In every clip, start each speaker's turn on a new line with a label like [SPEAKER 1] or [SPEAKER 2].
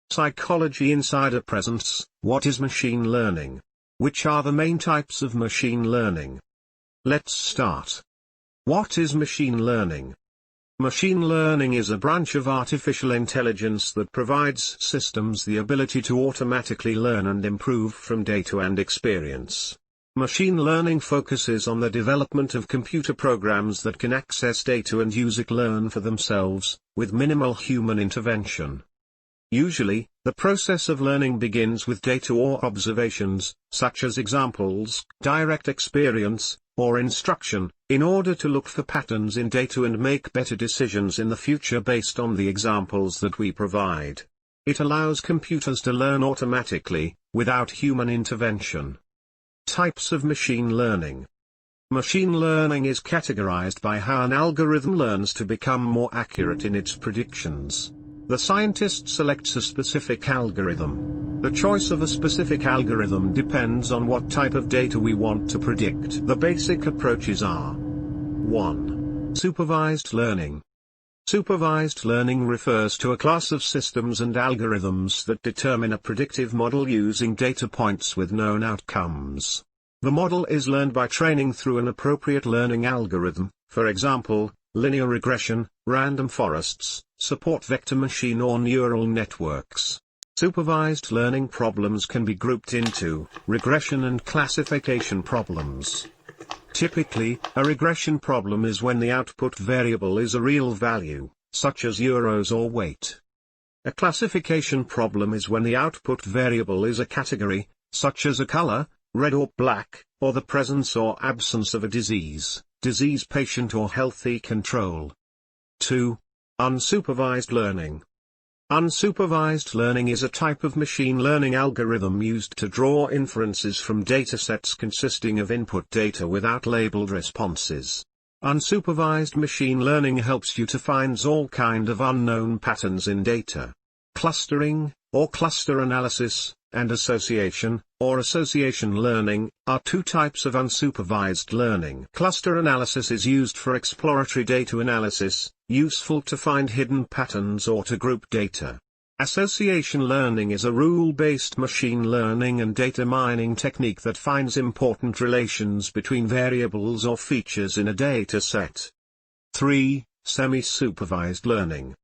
[SPEAKER 1] Psychology Insider presents, What is machine learning? Which are the main types of machine learning? Let's start. What is machine learning? Machine learning is a branch of artificial intelligence that provides systems the ability to automatically learn and improve from data and experience. Machine learning focuses on the development of computer programs that can access data and use it learn for themselves, with minimal human intervention. Usually, the process of learning begins with data or observations, such as examples, direct experience, or instruction, in order to look for patterns in data and make better decisions in the future based on the examples that we provide. It allows computers to learn automatically, without human intervention. Types of machine learning. Machine learning is categorized by how an algorithm learns to become more accurate in its predictions. The scientist selects a specific algorithm. The choice of a specific algorithm depends on what type of data we want to predict. The basic approaches are: 1. Supervised learning. Supervised learning refers to a class of systems and algorithms that determine a predictive model using data points with known outcomes. The model is learned by training through an appropriate learning algorithm, for example, linear regression, random forests, support vector machine or neural networks. Supervised learning problems can be grouped into regression and classification problems. Typically, a regression problem is when the output variable is a real value, such as euros or weight. A classification problem is when the output variable is a category, such as a color, red or black, or the presence or absence of a disease patient or healthy control. 2. Unsupervised learning. Unsupervised learning is a type of machine learning algorithm used to draw inferences from datasets consisting of input data without labeled responses. Unsupervised machine learning helps you to find all kind of unknown patterns in data. Clustering, or cluster analysis, and association, or association learning, are two types of unsupervised learning. Cluster analysis is used for exploratory data analysis, useful to find hidden patterns or to group data. Association learning is a rule-based machine learning and data mining technique that finds important relations between variables or features in a data set. 3. Semi-supervised learning.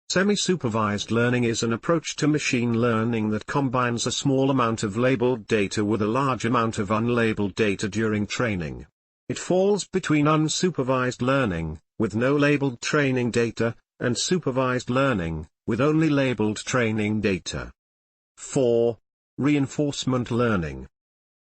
[SPEAKER 1] Semi-supervised learning is an approach to machine learning that combines a small amount of labeled data with a large amount of unlabeled data during training. It falls between unsupervised learning, with no labeled training data, and supervised learning, with only labeled training data. 4. Reinforcement learning.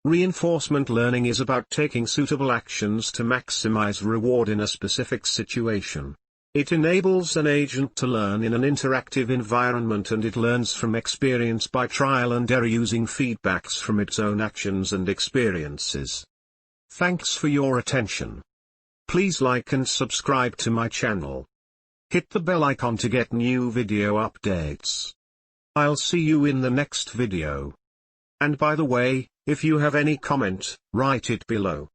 [SPEAKER 1] Reinforcement learning is about taking suitable actions to maximize reward in a specific situation. It enables an agent to learn in an interactive environment, and it learns from experience by trial and error using feedbacks from its own actions and experiences. Thanks for your attention. Please like and subscribe to my channel. Hit the bell icon to get new video updates. I'll see you in the next video. And by the way, if you have any comment, write it below.